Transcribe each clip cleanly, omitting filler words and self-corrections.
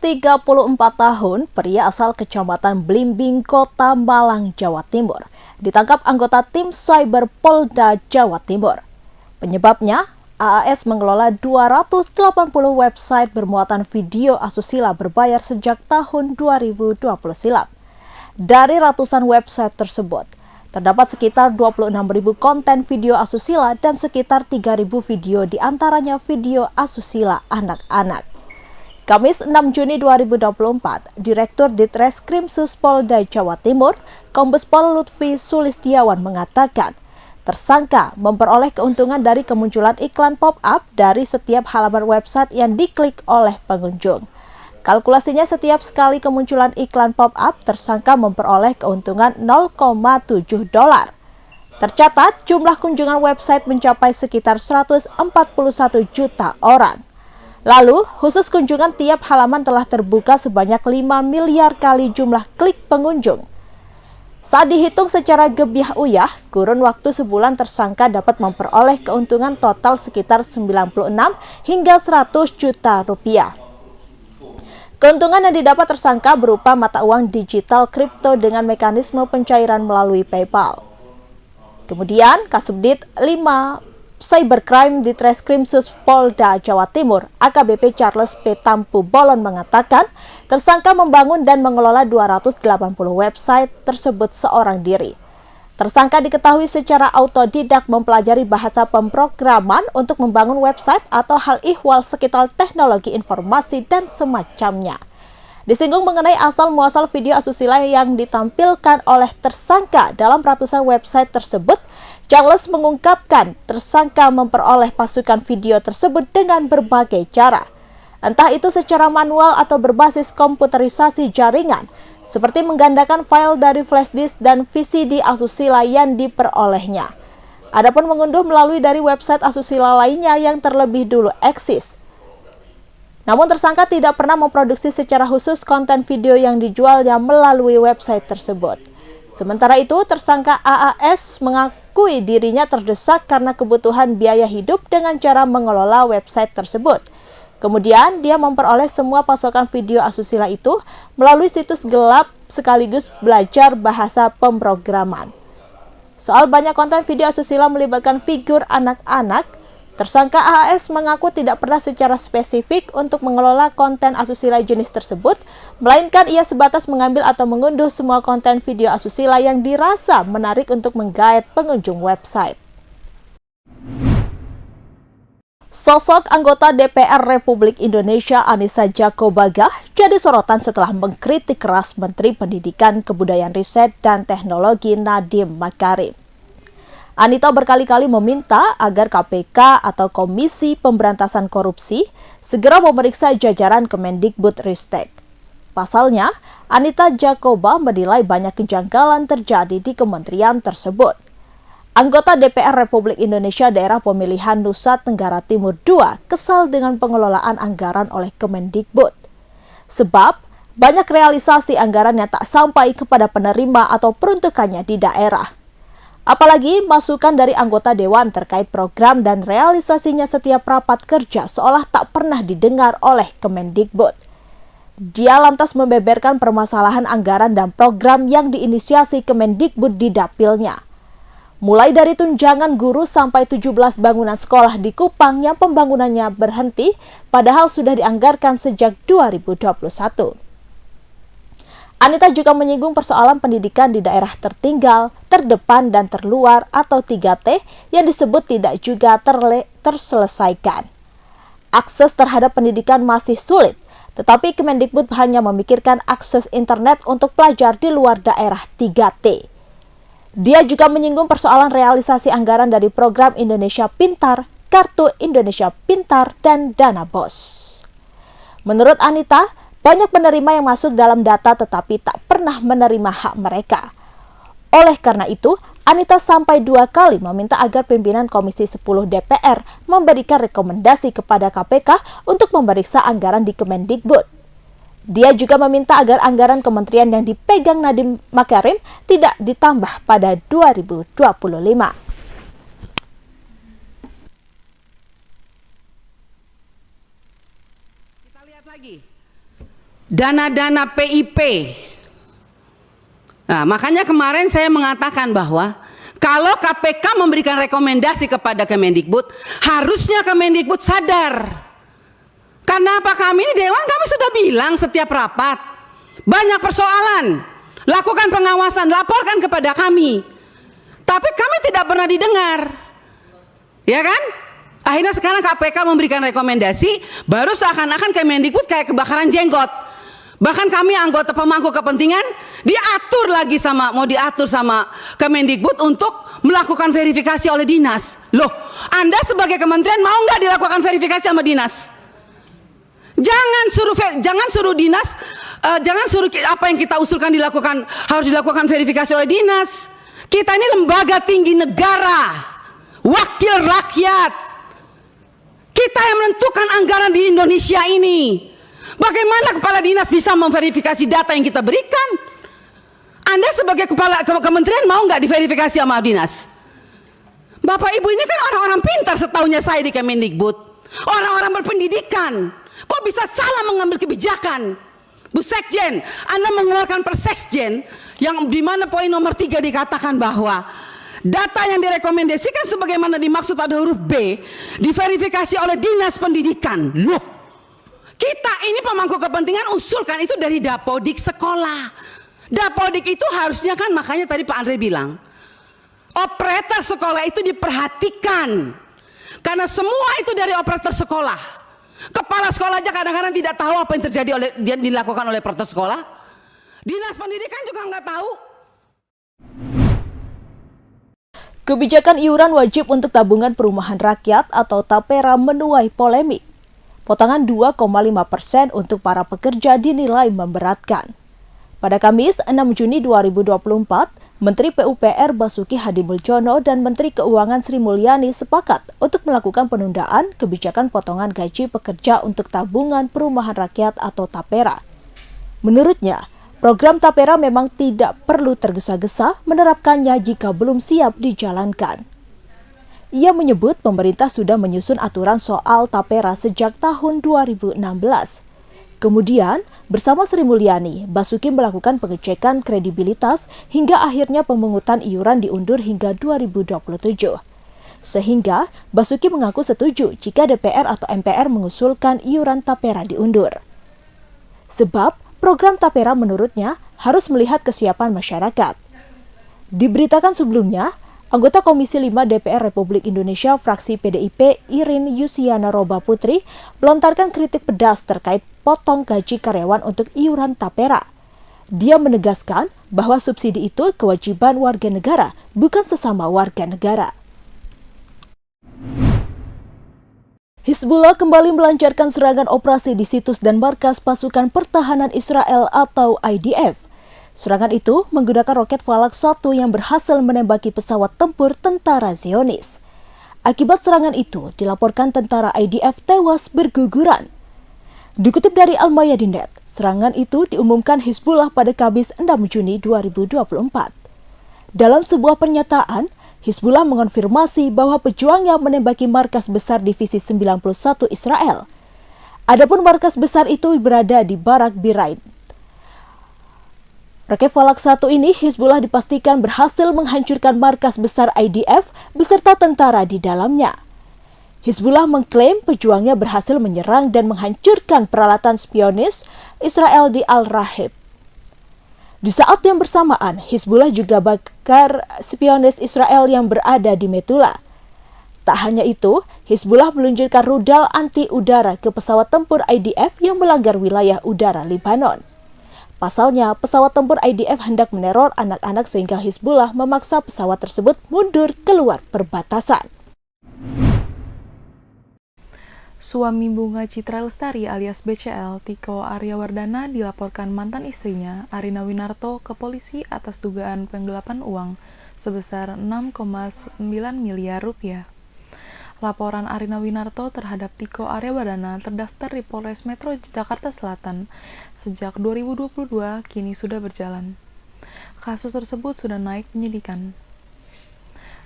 34 tahun, pria asal Kecamatan Blimbing, Kota Malang, Jawa Timur, ditangkap anggota tim Cyber Polda Jawa Timur. Penyebabnya, AAS mengelola 280 website bermuatan video asusila berbayar sejak tahun 2020 silam. Dari ratusan website tersebut, terdapat sekitar 26.000 konten video asusila dan sekitar 3.000 video diantaranya video asusila anak-anak. Kamis 6 Juni 2024, Direktur Ditreskrimsus Polda Jawa Timur, Kombes Pol Lutfi Sulistiawan mengatakan, tersangka memperoleh keuntungan dari kemunculan iklan pop-up dari setiap halaman website yang diklik oleh pengunjung. Kalkulasinya setiap sekali kemunculan iklan pop-up, tersangka memperoleh keuntungan $0,7. Tercatat, jumlah kunjungan website mencapai sekitar 141 juta orang. Lalu, khusus kunjungan tiap halaman telah terbuka sebanyak 5 miliar kali jumlah klik pengunjung. Saat dihitung secara gebiah uyah, kurun waktu sebulan tersangka dapat memperoleh keuntungan total sekitar 96 hingga 100 juta rupiah. Keuntungan yang didapat tersangka berupa mata uang digital kripto dengan mekanisme pencairan melalui PayPal. Kemudian, Kasubdit 5 Cybercrime Ditreskrimsus Polda Jawa Timur, AKBP Charles P. Tampu Bolon mengatakan, tersangka membangun dan mengelola 280 website tersebut seorang diri. Tersangka diketahui secara autodidak mempelajari bahasa pemrograman untuk membangun website atau hal ihwal sekitar teknologi informasi dan semacamnya. Disinggung mengenai asal-muasal video asusila yang ditampilkan oleh tersangka dalam ratusan website tersebut, Charles mengungkapkan tersangka memperoleh pasukan video tersebut dengan berbagai cara. Entah itu secara manual atau berbasis komputerisasi jaringan, seperti menggandakan file dari flash disk dan VCD asusila yang diperolehnya. Adapun mengunduh melalui dari website asusila lainnya yang terlebih dulu eksis. Namun tersangka tidak pernah memproduksi secara khusus konten video yang dijualnya melalui website tersebut. Sementara itu, tersangka AAS mengakui dirinya terdesak karena kebutuhan biaya hidup dengan cara mengelola website tersebut. Kemudian, dia memperoleh semua pasokan video asusila itu melalui situs gelap sekaligus belajar bahasa pemrograman. Soal banyak konten video asusila melibatkan figur anak-anak, tersangka AAS mengaku tidak pernah secara spesifik untuk mengelola konten asusila jenis tersebut, melainkan ia sebatas mengambil atau mengunduh semua konten video asusila yang dirasa menarik untuk menggait pengunjung website. Sosok anggota DPR Republik Indonesia Anissa Djako-Bagah jadi sorotan setelah mengkritik keras Menteri Pendidikan, Kebudayaan Riset dan Teknologi Nadiem Makarim. Anita berkali-kali meminta agar KPK atau Komisi Pemberantasan Korupsi segera memeriksa jajaran Kemendikbudristek. Pasalnya, Anita Djako-Bagah menilai banyak kejanggalan terjadi di kementerian tersebut. Anggota DPR Republik Indonesia Daerah Pemilihan Nusa Tenggara Timur II kesal dengan pengelolaan anggaran oleh Kemendikbud. Sebab, banyak realisasi anggaran yang tak sampai kepada penerima atau peruntukannya di daerah. Apalagi masukan dari anggota Dewan terkait program dan realisasinya setiap rapat kerja seolah tak pernah didengar oleh Kemendikbud. Dia lantas membeberkan permasalahan anggaran dan program yang diinisiasi Kemendikbud di dapilnya. Mulai dari tunjangan guru sampai 17 bangunan sekolah di Kupang yang pembangunannya berhenti padahal sudah dianggarkan sejak 2021. Anita juga menyinggung persoalan pendidikan di daerah tertinggal, terdepan, dan terluar atau 3T yang disebut tidak juga terselesaikan. Akses terhadap pendidikan masih sulit, tetapi Kemendikbud hanya memikirkan akses internet untuk pelajar di luar daerah 3T. Dia juga menyinggung persoalan realisasi anggaran dari program Indonesia Pintar, Kartu Indonesia Pintar, dan Dana BOS. Menurut Anita, banyak penerima yang masuk dalam data tetapi tak pernah menerima hak mereka. Oleh karena itu, Anita sampai 2 kali meminta agar pimpinan Komisi 10 DPR memberikan rekomendasi kepada KPK untuk memeriksa anggaran di Kemendikbud. Dia juga meminta agar anggaran kementerian yang dipegang Nadiem Makarim tidak ditambah pada 2025. Kita lihat lagi. dana-dana PIP. Nah, makanya kemarin saya mengatakan bahwa kalau KPK memberikan rekomendasi kepada Kemendikbud, harusnya Kemendikbud sadar. Karena apa, kami ini Dewan, kami sudah bilang setiap rapat, banyak persoalan, lakukan pengawasan, laporkan kepada kami. Tapi kami tidak pernah didengar. Ya kan? Akhirnya sekarang KPK memberikan rekomendasi, baru seakan-akan Kemendikbud kayak kebakaran jenggot. Bahkan kami anggota pemangku kepentingan mau diatur sama Kemendikbud untuk melakukan verifikasi oleh dinas. Loh, Anda sebagai kementerian mau nggak dilakukan verifikasi sama dinas? Jangan suruh dinas, jangan suruh apa yang kita usulkan harus dilakukan verifikasi oleh dinas. Kita ini lembaga tinggi negara, wakil rakyat. Kita yang menentukan anggaran di Indonesia ini. Bagaimana kepala dinas bisa memverifikasi data yang kita berikan? Anda sebagai kepala kementerian mau nggak diverifikasi sama dinas? Bapak Ibu ini kan orang-orang pintar setahunya saya di Kemendikbud. Orang-orang berpendidikan. Kok bisa salah mengambil kebijakan? Bu Sekjen, Anda mengeluarkan Perseksjen yang dimana poin nomor 3 dikatakan bahwa data yang direkomendasikan sebagaimana dimaksud pada huruf B diverifikasi oleh Dinas Pendidikan. Loh, kita ini pemangku kepentingan usulkan itu dari Dapodik sekolah. Dapodik itu harusnya kan, makanya tadi Pak Andre bilang, operator sekolah itu diperhatikan. Karena semua itu dari operator sekolah. Kepala sekolah aja kadang-kadang tidak tahu apa yang terjadi dilakukan oleh operator sekolah. Dinas pendidikan juga nggak tahu. Kebijakan iuran wajib untuk tabungan perumahan rakyat atau TAPERA menuai polemik. Potongan 2,5% untuk para pekerja dinilai memberatkan. Pada Kamis 6 Juni 2024, Menteri PUPR Basuki Hadimuljono dan Menteri Keuangan Sri Mulyani sepakat untuk melakukan penundaan kebijakan potongan gaji pekerja untuk tabungan perumahan rakyat atau TAPERA. Menurutnya, program TAPERA memang tidak perlu tergesa-gesa menerapkannya jika belum siap dijalankan. Ia menyebut pemerintah sudah menyusun aturan soal TAPERA sejak tahun 2016. Kemudian, bersama Sri Mulyani, Basuki melakukan pengecekan kredibilitas hingga akhirnya pemungutan iuran diundur hingga 2027. Sehingga, Basuki mengaku setuju jika DPR atau MPR mengusulkan iuran TAPERA diundur. Sebab, program TAPERA menurutnya harus melihat kesiapan masyarakat. Diberitakan sebelumnya, anggota Komisi 5 DPR Republik Indonesia fraksi PDIP Irin Yusiana Roba Putri melontarkan kritik pedas terkait potong gaji karyawan untuk iuran TAPERA. Dia menegaskan bahwa subsidi itu kewajiban warga negara, bukan sesama warga negara. Hizbullah kembali melancarkan serangan operasi di situs dan markas pasukan pertahanan Israel atau IDF. Serangan itu menggunakan roket Falak 1 yang berhasil menembaki pesawat tempur tentara Zionis. Akibat serangan itu, dilaporkan tentara IDF tewas berguguran. Dikutip dari Al-Mayadin.net, serangan itu diumumkan Hizbullah pada Kamis 6 Juni 2024. Dalam sebuah pernyataan, Hizbullah mengonfirmasi bahwa pejuangnya menembaki markas besar Divisi 91 Israel. Adapun markas besar itu berada di Barak Birain. Roket Falak 1 ini Hizbullah dipastikan berhasil menghancurkan markas besar IDF beserta tentara di dalamnya. Hizbullah mengklaim pejuangnya berhasil menyerang dan menghancurkan peralatan spionis Israel di Al-Rahib. Di saat yang bersamaan, Hizbullah juga bakar spionis Israel yang berada di Metula. Tak hanya itu, Hizbullah meluncurkan rudal anti-udara ke pesawat tempur IDF yang melanggar wilayah udara Lebanon. Pasalnya, pesawat tempur IDF hendak meneror anak-anak sehingga Hizbullah memaksa pesawat tersebut mundur keluar perbatasan. Suami Bunga Citra Lestari alias BCL, Tiko Aryawardana dilaporkan mantan istrinya, Arina Winarto, ke polisi atas dugaan penggelapan uang sebesar 6,9 miliar rupiah. Laporan Arina Winarto terhadap Tiko Aryawardana terdaftar di Polres Metro Jakarta Selatan sejak 2022 kini sudah berjalan. Kasus tersebut sudah naik penyidikan.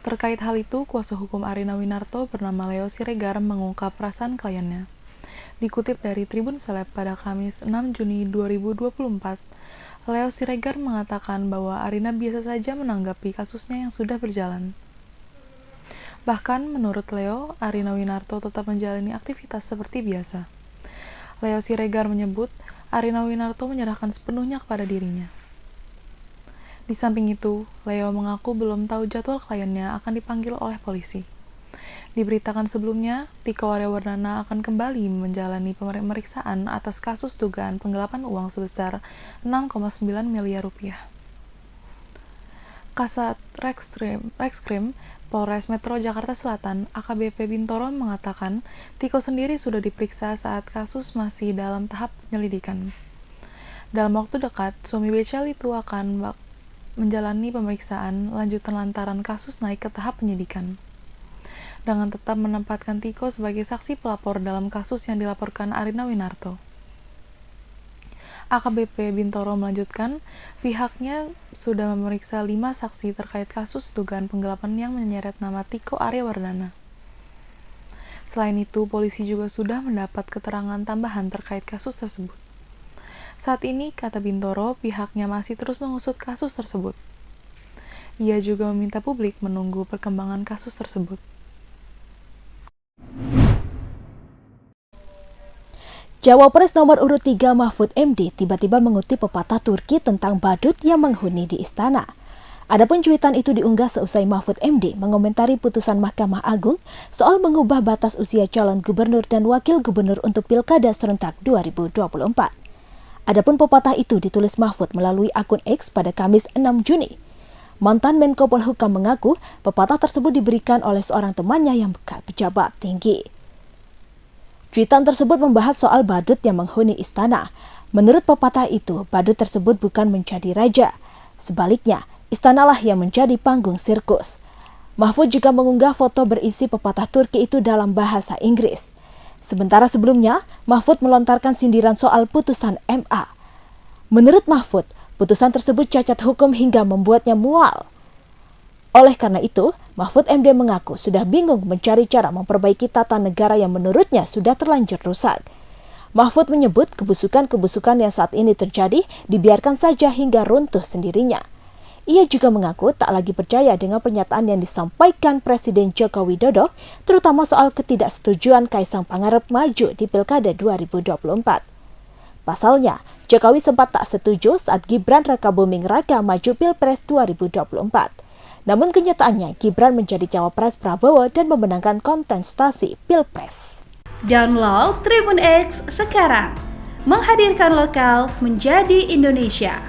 Terkait hal itu, kuasa hukum Arina Winarto bernama Leo Siregar mengungkap perasaan kliennya. Dikutip dari Tribun Seleb pada Kamis 6 Juni 2024, Leo Siregar mengatakan bahwa Arina biasa saja menanggapi kasusnya yang sudah berjalan. Bahkan menurut Leo, Arina Winarto tetap menjalani aktivitas seperti biasa. Leo Siregar menyebut Arina Winarto menyerahkan sepenuhnya kepada dirinya. Di samping itu, Leo mengaku belum tahu jadwal kliennya akan dipanggil oleh polisi. Diberitakan sebelumnya, Tiko Aryawardana akan kembali menjalani pemeriksaan atas kasus dugaan penggelapan uang sebesar 6,9 miliar rupiah. Kasat Reskrim Polres Metro Jakarta Selatan, AKBP Bintoro mengatakan Tiko sendiri sudah diperiksa saat kasus masih dalam tahap penyelidikan. Dalam waktu dekat, suami Becel itu akan menjalani pemeriksaan lanjutan lantaran kasus naik ke tahap penyidikan. Dengan tetap menempatkan Tiko sebagai saksi pelapor dalam kasus yang dilaporkan Arina Winarto. AKBP Bintoro melanjutkan, pihaknya sudah memeriksa 5 saksi terkait kasus dugaan penggelapan yang menyeret nama Tiko Aryawardana. Selain itu, polisi juga sudah mendapat keterangan tambahan terkait kasus tersebut. Saat ini, kata Bintoro, pihaknya masih terus mengusut kasus tersebut. Ia juga meminta publik menunggu perkembangan kasus tersebut. Cawapres nomor urut 3 Mahfud MD tiba-tiba mengutip pepatah Turki tentang badut yang menghuni di istana. Adapun cuitan itu diunggah seusai Mahfud MD mengomentari putusan Mahkamah Agung soal mengubah batas usia calon gubernur dan wakil gubernur untuk Pilkada serentak 2024. Adapun pepatah itu ditulis Mahfud melalui akun X pada Kamis 6 Juni. Mantan Menko Polhukam mengaku pepatah tersebut diberikan oleh seorang temannya yang bekas pejabat tinggi. Cuitan tersebut membahas soal badut yang menghuni istana. Menurut pepatah itu, badut tersebut bukan menjadi raja. Sebaliknya, istanalah yang menjadi panggung sirkus. Mahfud juga mengunggah foto berisi pepatah Turki itu dalam bahasa Inggris. Sementara sebelumnya, Mahfud melontarkan sindiran soal putusan MA. Menurut Mahfud, putusan tersebut cacat hukum hingga membuatnya mual. Oleh karena itu, Mahfud MD mengaku sudah bingung mencari cara memperbaiki tata negara yang menurutnya sudah terlanjur rusak. Mahfud menyebut kebusukan-kebusukan yang saat ini terjadi dibiarkan saja hingga runtuh sendirinya. Ia juga mengaku tak lagi percaya dengan pernyataan yang disampaikan Presiden Joko Widodo, terutama soal ketidaksetujuan Kaisang Pangarep maju di Pilkada 2024. Pasalnya, Jokowi sempat tak setuju saat Gibran Rakabuming Raka maju Pilpres 2024. Namun kenyataannya, Gibran menjadi cawapres Prabowo dan memenangkan kontestasi Pilpres. Download Tribun X sekarang, menghadirkan lokal menjadi Indonesia.